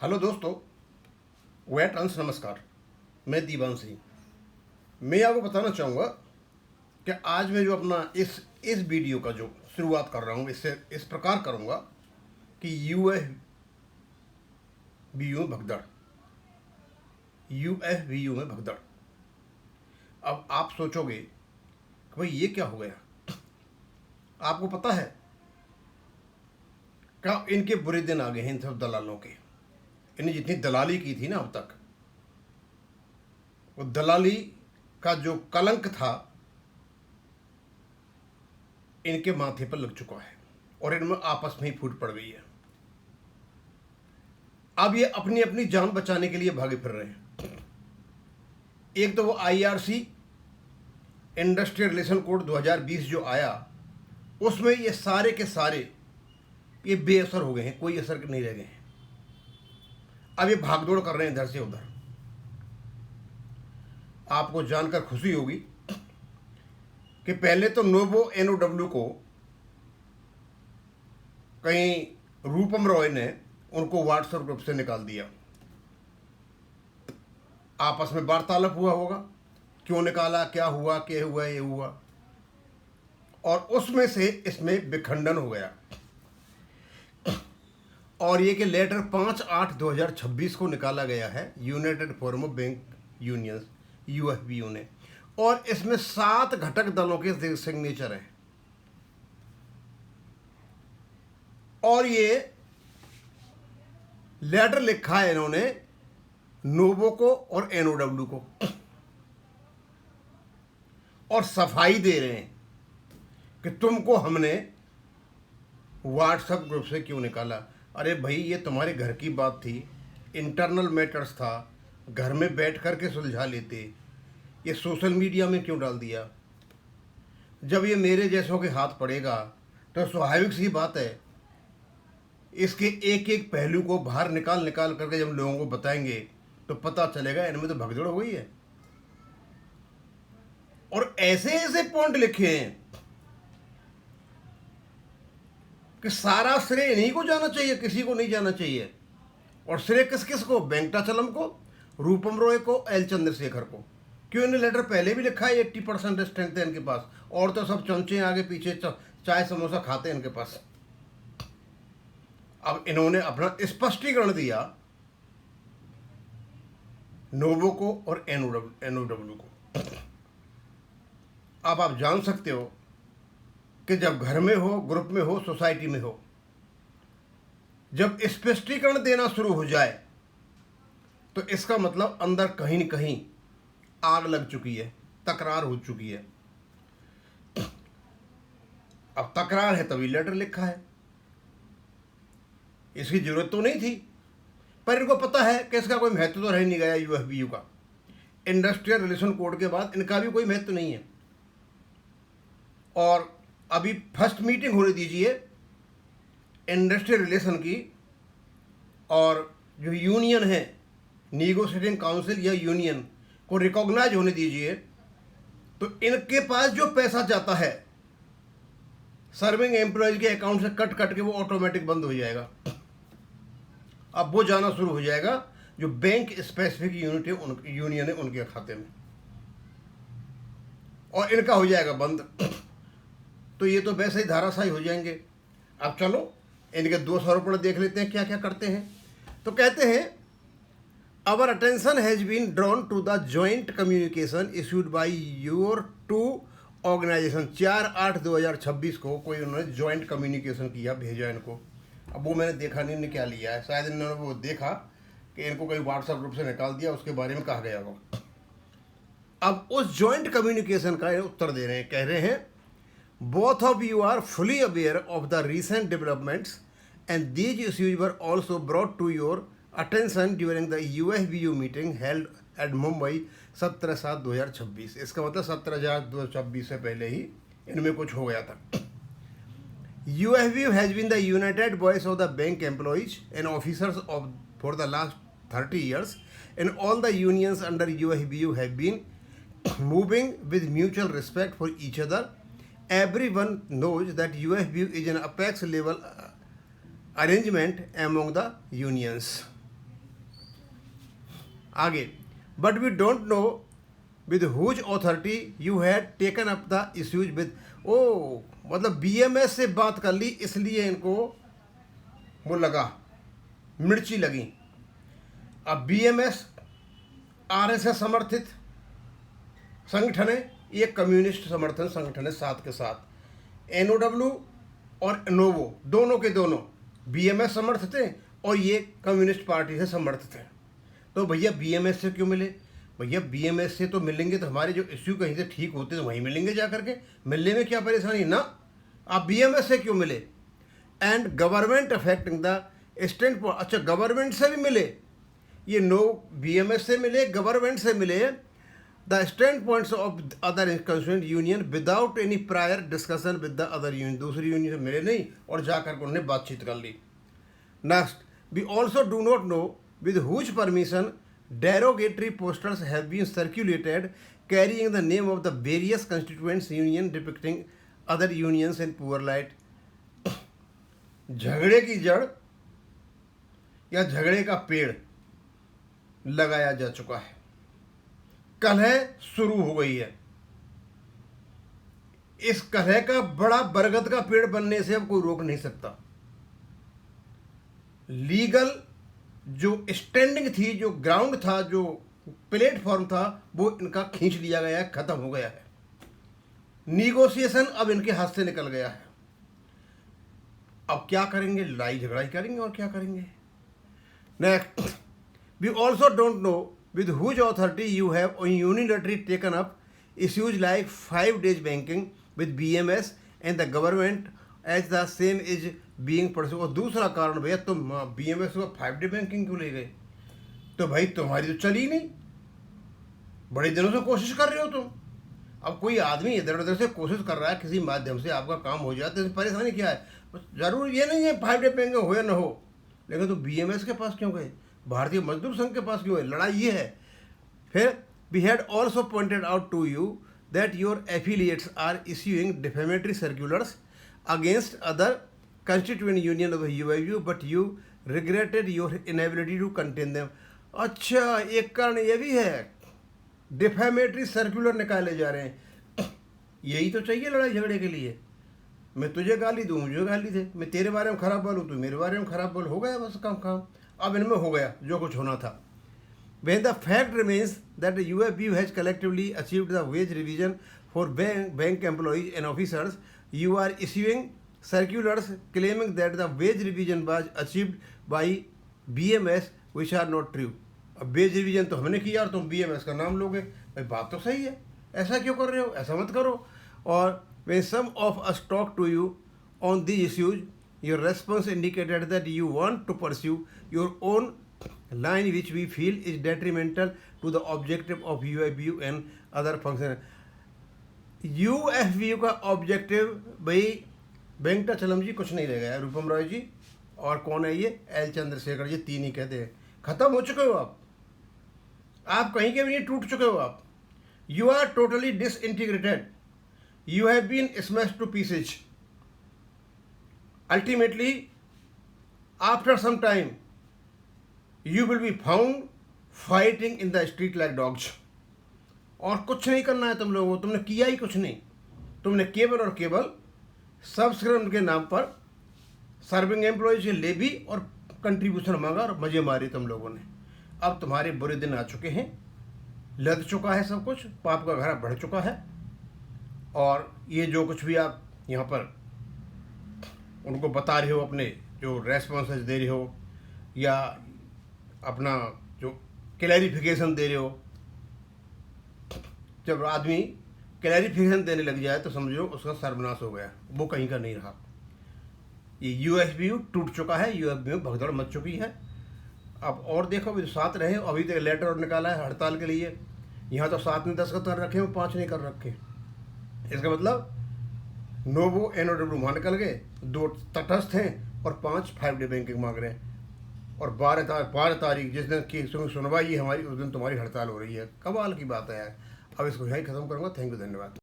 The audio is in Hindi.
हेलो दोस्तों, वेट अंश नमस्कार। मैं दीवान सिंह। मैं आपको बताना चाहूँगा कि आज मैं जो अपना इस वीडियो का जो शुरुआत कर रहा हूँ, इससे इस प्रकार करूँगा कि यूएफबीयू में भगदड़, यूएफबीयू में भगदड़। अब आप सोचोगे कि भाई ये क्या हो गया। आपको पता है क्या इनके बुरे दिन आ गए हैं इन सब दलालों के। इन्हें जितनी दलाली की थी ना अब तक, वो दलाली का जो कलंक था इनके माथे पर लग चुका है और इनमें आपस में ही फूट पड़ गई है। अब ये अपनी अपनी जान बचाने के लिए भागे फिर रहे हैं। एक तो वो आईआरसी इंडस्ट्रियल रिलेशन कोड 2020 जो आया, उसमें ये सारे के सारे ये बेअसर हो गए हैं, कोई असर नहीं रह गए हैं। अब ये भागदौड़ कर रहे हैं इधर से उधर। आपको जानकर खुशी होगी कि पहले तो नोवो एनओडब्ल्यू को कहीं रूपम रॉय ने उनको व्हाट्सएप ग्रुप से निकाल दिया। आपस में वार्तालाप हुआ होगा, क्यों निकाला, क्या हुआ, ये हुआ, और उसमें से इसमें विखंडन हो गया। और ये कि लेटर 5/8/2026 को निकाला गया है United forum of bank unions UFBU ने, और इसमें 7 घटक दलों के सिग्नेचर हैं। और ये लेटर लिखा है इन्होंने नोवो को और एनओडब्ल्यू को, और सफाई दे रहे हैं कि तुमको हमने व्हाट्सएप ग्रुप से क्यों निकाला। अरे भाई, ये तुम्हारे घर की बात थी, इंटरनल मैटर्स था, घर में बैठ कर के सुलझा लेते। ये सोशल मीडिया में क्यों डाल दिया। जब ये मेरे जैसों के हाथ पड़ेगा तो स्वाभाविक सी बात है, इसके एक एक पहलू को बाहर निकाल निकाल करके जब लोगों को बताएंगे तो पता चलेगा इनमें तो भगदड़ हो गई है। और ऐसे ऐसे पॉइंट लिखे हैं कि सारा श्रेय इन्हीं को जाना चाहिए, किसी को नहीं जाना चाहिए। और श्रेय किस किस को, वेंकटाचलम को, रूपम रॉय को, एल चंद्रशेखर को। क्यों, इन्हें लेटर पहले भी लिखा है 80% स्ट्रेंथ है इनके पास, और तो सब चमचे आगे पीछे चाय समोसा खाते हैं इनके पास। अब इन्होंने अपना स्पष्टीकरण दिया नोवो को और एनओडब्ल्यू को। अब आप जान सकते हो कि जब घर में हो, ग्रुप में हो, सोसाइटी में हो, जब स्पष्टीकरण देना शुरू हो जाए तो इसका मतलब अंदर कहीं न कहीं आग लग चुकी है, तकरार हो चुकी है। अब तकरार है तभी लेटर लिखा है। इसकी जरूरत तो नहीं थी, पर इनको पता है कि इसका कोई महत्व तो रह नहीं गया। यूएफबीयू का इंडस्ट्रियल रिलेशन कोड के बाद इनका भी कोई महत्व नहीं है। और अभी फर्स्ट मीटिंग होने दीजिए इंडस्ट्रियल रिलेशन की, और जो यूनियन है, निगोशिएटिंग काउंसिल या यूनियन को रिकॉग्नाइज होने दीजिए, तो इनके पास जो पैसा जाता है सर्विंग एम्प्लॉयज के अकाउंट से कट कट के वो ऑटोमेटिक बंद हो जाएगा। अब वो जाना शुरू हो जाएगा जो बैंक स्पेसिफिक यूनियन है उनके खाते में, और इनका हो जाएगा बंद। तो ये तो वैसे ही धाराशायी हो जाएंगे। अब चलो इनके 2 स्वरूप देख लेते हैं क्या क्या करते हैं। तो कहते हैं, our attention has been drawn to the joint communication issued by your 2 organisation. 4/8/2026 को कोई उन्होंने जॉइंट कम्युनिकेशन किया, भेजा इनको। अब वो मैंने देखा नहीं, इन्होंने क्या लिया है। शायद इन्होंने वो देखा कि इनको कोई व्हाट्सएप ग्रुप से निकाल दिया, उसके बारे में कहा गया हो। अब उस जॉइंट कम्युनिकेशन का उत्तर दे रहे हैं, कह रहे हैं, both of you are fully aware of the recent developments and these issues were also brought to your attention during the UFBU meeting held at Mumbai 17/7/2026। इसका मतलब 17/7/2026 से पहले ही इनमें कुछ हो गया था। UFBU has been the united voice of the bank employees and officers for the last 30 years, and all the unions under UFBU have been moving with mutual respect for each other. Everyone knows that UFBU is an apex level arrangement among the unions. आगे, but we don't know with whose authority you had taken up the issues with, ओ मतलब बीएमएस से बात कर ली इसलिए इनको वो लगा, मिर्ची लगी। अब बीएमएस आरएसएस समर्थित संगठन है, ये कम्युनिस्ट समर्थन संगठन है साथ के साथ। एनओडब्ल्यू और एनोवो दोनों के दोनों बीएमएस समर्थित हैं और ये कम्युनिस्ट पार्टी से समर्थित हैं। तो भैया बीएमएस से क्यों मिले? भैया बीएमएस से तो मिलेंगे तो हमारे जो इश्यू कहीं से ठीक होते तो वहीं मिलेंगे जा करके, मिलने में क्या परेशानी ना। आप बीएमएस से क्यों मिले? And government affecting the stand, अच्छा गवर्नमेंट से भी मिले, ये नो बीएमएस से मिले, गवर्नमेंट से मिले, the stand points of other constituent union without any prior discussion with the other union, दूसरी यूनियन से मिले नहीं और जाकर के उन्होंने बातचीत कर ली। Next, we also do not know with whose permission derogatory posters have been circulated carrying the name of the various constituents union depicting other unions in poor light। झगड़े की जड़ या झगड़े का पेड़ लगाया जा चुका है, कलह शुरू हो गई है। इस कलह का बड़ा बरगद का पेड़ बनने से अब कोई रोक नहीं सकता। लीगल जो स्टैंडिंग थी, जो ग्राउंड था, जो प्लेटफॉर्म था, वो इनका खींच लिया गया है, खत्म हो गया है। निगोशिएशन अब इनके हाथ से निकल गया है। अब क्या करेंगे? लड़ाई झगड़ा ही करेंगे और क्या करेंगे। Next, we also don't know with whose authority you have unilaterally taken up issues like 5 days banking with BMS and the government as the same is being pursued. और दूसरा कारण, भैया तुम बीएमएस को 5 day बैंकिंग क्यों ले गए? तो भाई तुम्हारी तो चली नहीं, बड़े दिनों से कोशिश कर रहे हो तुम। अब कोई आदमी इधर उधर से कोशिश कर रहा है किसी माध्यम से आपका काम हो जाए तो परेशानी क्या है? जरूर ये नहीं है 5 day बैंकिंग हो या ना हो, लेकिन तो बीएमएस के पास क्यों गए? भारतीय मजदूर संघ के पास क्यों गए? लड़ाई ये है। फिर we had also pointed out to you that your affiliates are issuing defamatory circulars against other constituent union of UIU, but you regretted your inability to contain them। अच्छा, एक कारण ये भी है, डिफेमेटरी सर्कुलर निकाले जा रहे हैं। यही तो चाहिए लड़ाई झगड़े के लिए। मैं तुझे गाली दूँ, मुझे गाली दे, मैं तेरे बारे में खराब बोलूँ, तू मेरे बारे में खराब बोल, हो गया बस काम। अब इनमें हो गया जो कुछ होना था। When the fact remains that the UFBU has collectively achieved the wage revision for bank employees and officers, you are issuing circulars claiming that the wage revision was achieved by BMS, which are not true। अब वेज रिवीजन तो हमने किया और तुम BMS का नाम लोगे। भाई बात तो सही है, ऐसा क्यों कर रहे हो? ऐसा मत करो। और when some of us talk to you on these issues, your response indicated that you want to pursue your own line which we feel is detrimental to the objective of UFBU and other functions। UFBU का ऑब्जेक्टिव भाई वेंकटाचलम जी कुछ नहीं रह गया, रूपम रॉय जी और कौन है ये एल चंद्रशेखर जी, 3 ही कहते हैं। खत्म हो चुके हो आप कहीं के भी नहीं, टूट चुके हो आप। You are totally disintegrated, you have been smashed to pieces. Ultimately after some time you will be found fighting in the street like dogs। और कुछ नहीं करना है तुम लोगों को, तुमने किया ही कुछ नहीं। तुमने केवल और केवल सब्सक्रिप्शन के नाम पर सर्विंग एम्प्लॉय से ले भी और कंट्रीब्यूशन मांगा और मजे मारे तुम लोगों ने। अब तुम्हारे बुरे दिन आ चुके हैं, लद चुका है सब कुछ, पाप का घड़ा बढ़ चुका है। और ये जो कुछ भी आप यहाँ पर उनको बता रहे हो, अपने जो रेस्पॉन्सेज दे रहे हो या अपना जो क्लैरिफिकेशन दे रहे हो, जब आदमी क्लैरिफिकेशन देने लग जाए तो समझो उसका सर्वनाश हो गया, वो कहीं का नहीं रहा। ये यूएफबीयू टूट चुका है, यूएफबीयू भगदड़ मच चुकी है। अब और देखो भी साथ रहे, अभी तक लेटर और निकाला है हड़ताल के लिए। यहाँ तो 7 ने 10 कर रखे हैं, 5 नहीं कर रखे। इसका मतलब नोवो एनओडब्ल्यू वहाँ निकल गए, 2 तटस्थ हैं और 5 5 डे बैंकिंग मांग रहे हैं। और 12 तारीख जिस दिन की सुनवाई है हमारी, उस दिन तुम्हारी हड़ताल हो रही है। कमाल की बात है यार। अब इसको यहीं ख़त्म करूँगा। थैंक यू, धन्यवाद।